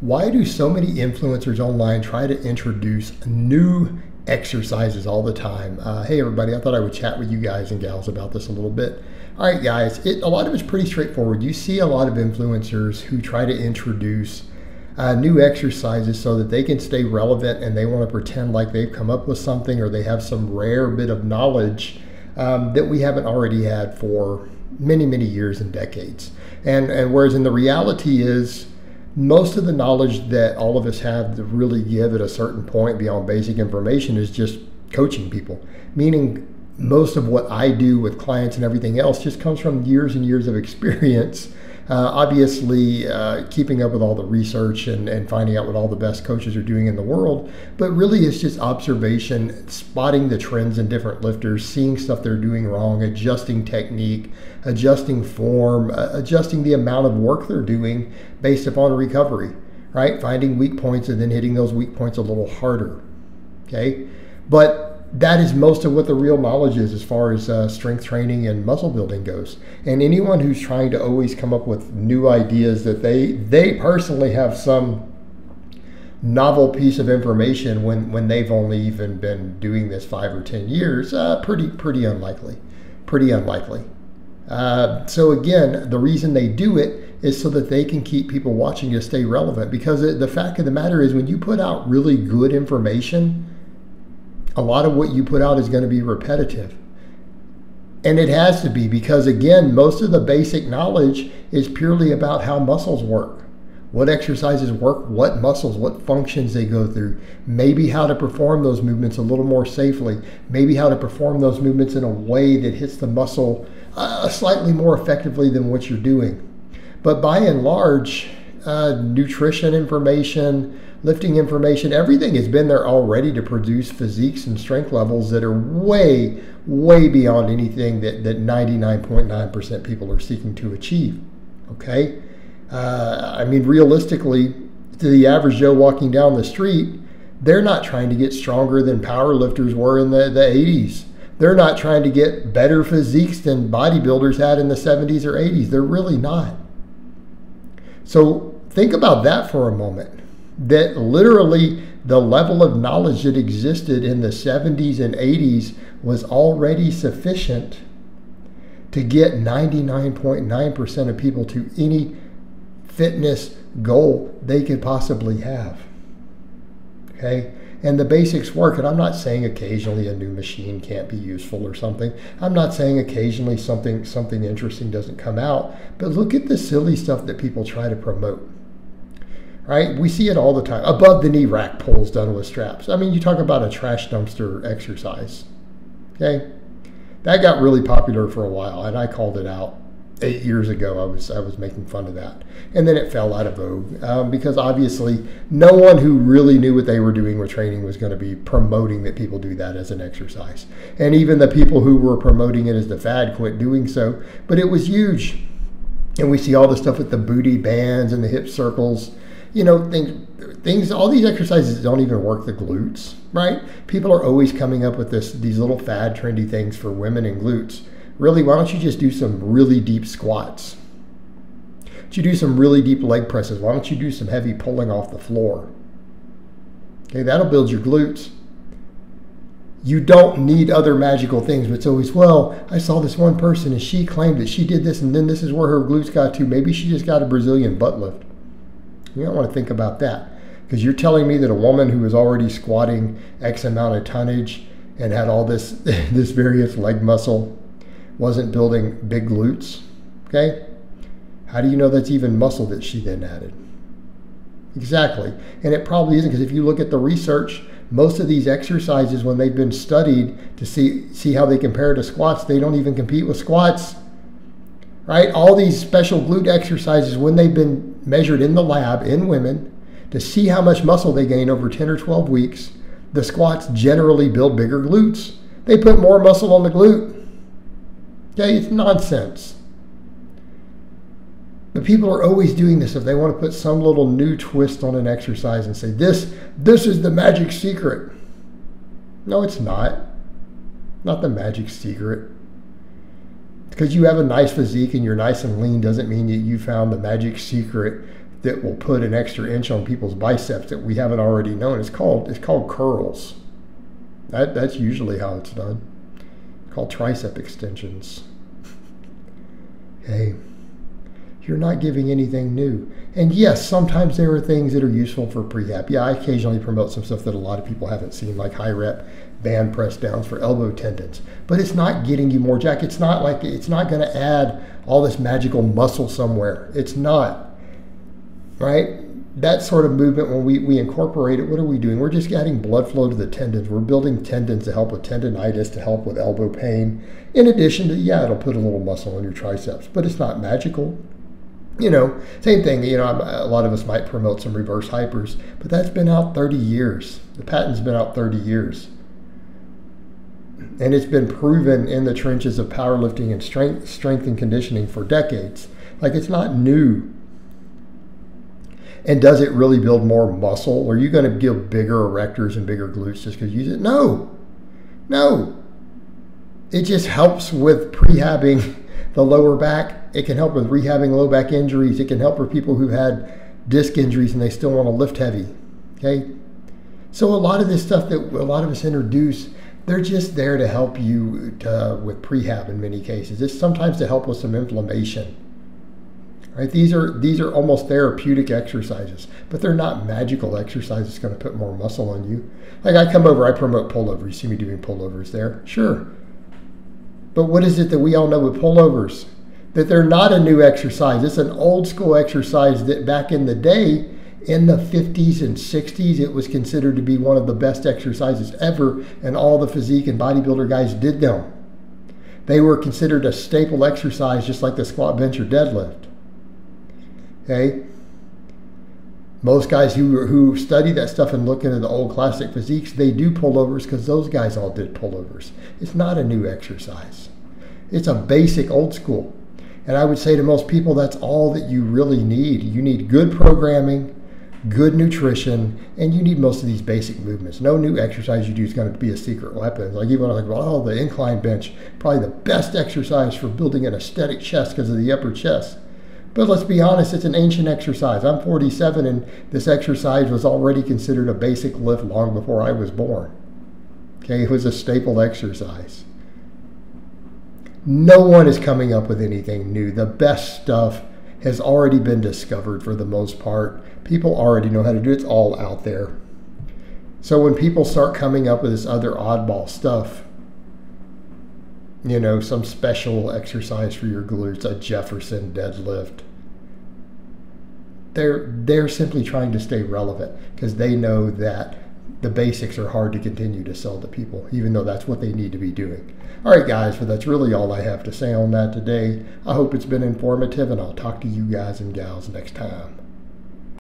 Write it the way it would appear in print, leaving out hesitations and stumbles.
Why do so many influencers online try to introduce new exercises all the time? Hey everybody, I thought I would chat with you guys and gals about this a little bit. All right guys, a lot of it's pretty straightforward. You see a lot of influencers who try to introduce new exercises so that they can stay relevant, and they want to pretend like they've come up with something or they have some rare bit of knowledge that we haven't already had for many, many years and decades. And whereas in the reality is, most of the knowledge that all of us have to really give at a certain point beyond basic information is just coaching people. Meaning most of what I do with clients and everything else just comes from years and years of experience. Obviously, keeping up with all the research and finding out what all the best coaches are doing in the world, but really it's just observation, spotting the trends in different lifters, seeing stuff they're doing wrong, adjusting technique, adjusting form, adjusting the amount of work they're doing based upon recovery, right? Finding weak points and then hitting those weak points a little harder, okay? But that is most of what the real knowledge is as far as strength training and muscle building goes. And anyone who's trying to always come up with new ideas that they personally have some novel piece of information when they've only even been doing this 5 or 10 years, pretty unlikely. So again, the reason they do it is so that they can keep people watching to stay relevant, because the fact of the matter is, when you put out really good information, a lot of what you put out is going to be repetitive. And it has to be, because again, most of the basic knowledge is purely about how muscles work. What exercises work, what muscles, what functions they go through, maybe how to perform those movements a little more safely, maybe how to perform those movements in a way that hits the muscle slightly more effectively than what you're doing. But by and large, nutrition information, lifting information, everything has been there already to produce physiques and strength levels that are way, way beyond anything that 99.9% people are seeking to achieve, okay? I mean, realistically, to the average Joe walking down the street, they're not trying to get stronger than power lifters were in the 80s. They're not trying to get better physiques than bodybuilders had in the 70s or 80s. They're really not. So think about that for a moment. That literally the level of knowledge that existed in the 70s and 80s was already sufficient to get 99.9% of people to any fitness goal they could possibly have. Okay? And the basics work. And I'm not saying occasionally a new machine can't be useful or something. I'm not saying occasionally something interesting doesn't come out. But look at the silly stuff that people try to promote. Right? We see it all the time. Above the knee rack pulls done with straps. I mean, you talk about a trash dumpster exercise. Okay? That got really popular for a while, and I called it out 8 years ago. I was making fun of that. And then it fell out of vogue because obviously no one who really knew what they were doing with training was going to be promoting that people do that as an exercise. And even the people who were promoting it as the fad quit doing so. But it was huge. And we see all the stuff with the booty bands and the hip circles. You know, things, all these exercises don't even work the glutes, right? People are always coming up with these little fad trendy things for women and glutes. Really, why don't you just do some really deep squats? Why don't you do some really deep leg presses? Why don't you do some heavy pulling off the floor? Okay, that'll build your glutes. You don't need other magical things, but it's always, well, I saw this one person and she claimed that she did this and then this is where her glutes got to. Maybe she just got a Brazilian butt lift. You don't want to think about that, because you're telling me that a woman who was already squatting X amount of tonnage and had all this various leg muscle wasn't building big glutes, okay? How do you know that's even muscle that she then added? Exactly, and it probably isn't, because if you look at the research, most of these exercises, when they've been studied to see how they compare to squats, they don't even compete with squats, right? All these special glute exercises, when they've been measured in the lab in women to see how much muscle they gain over 10 or 12 weeks, the squats generally build bigger glutes. They put more muscle on the glute. Okay, it's nonsense. But people are always doing this if they want to put some little new twist on an exercise and say, this is the magic secret. No, it's not. Not the magic secret. Because you have a nice physique and you're nice and lean doesn't mean that you found the magic secret that will put an extra inch on people's biceps that we haven't already known. It's called curls. That's usually how it's done. It's called tricep extensions. Okay. You're not giving anything new. And yes, sometimes there are things that are useful for prehab. Yeah, I occasionally promote some stuff that a lot of people haven't seen, like high rep band press downs for elbow tendons. But it's not getting you more jack. It's not going to add all this magical muscle somewhere. It's not. Right? That sort of movement, when we incorporate it, what are we doing? We're just adding blood flow to the tendons. We're building tendons to help with tendonitis, to help with elbow pain. In addition to, yeah, it'll put a little muscle on your triceps, but it's not magical. Same thing, a lot of us might promote some reverse hypers, but that's been out 30 years. The patent's been out 30 years. And it's been proven in the trenches of powerlifting and strength and conditioning for decades. Like, it's not new. And does it really build more muscle? Are you going to give bigger erectors and bigger glutes just because you use it? No. It just helps with prehabbing the lower back. It can help with rehabbing low back injuries. It can help for people who had disc injuries and they still want to lift heavy. Okay? So a lot of this stuff that a lot of us introduce, they're just there to help you with prehab in many cases. It's sometimes to help with some inflammation. Right? These are almost therapeutic exercises, but they're not magical exercises that's going to put more muscle on you. Like, I come over, I promote pullover. You see me doing pullovers there? Sure. But what is it that we all know with pullovers? That they're not a new exercise. It's an old school exercise that back in the day, in the 50s and 60s, it was considered to be one of the best exercises ever, and all the physique and bodybuilder guys did them. They were considered a staple exercise, just like the squat, bench, or deadlift. Okay? Most guys who study that stuff and look into the old classic physiques, they do pullovers because those guys all did pullovers. It's not a new exercise. It's a basic old school. And I would say to most people, that's all that you really need. You need good programming, good nutrition, and you need most of these basic movements. No new exercise you do is going to be a secret weapon. Like, even when I think about, the incline bench, probably the best exercise for building an aesthetic chest because of the upper chest. But let's be honest, it's an ancient exercise. I'm 47, and this exercise was already considered a basic lift long before I was born. Okay, it was a staple exercise. No one is coming up with anything new. The best stuff has already been discovered for the most part. People already know how to do it. It's all out there. So when people start coming up with this other oddball stuff, some special exercise for your glutes, a Jefferson deadlift, they're simply trying to stay relevant because they know that the basics are hard to continue to sell to people, even though that's what they need to be doing. All right, guys, but that's really all I have to say on that today. I hope it's been informative, and I'll talk to you guys and gals next time.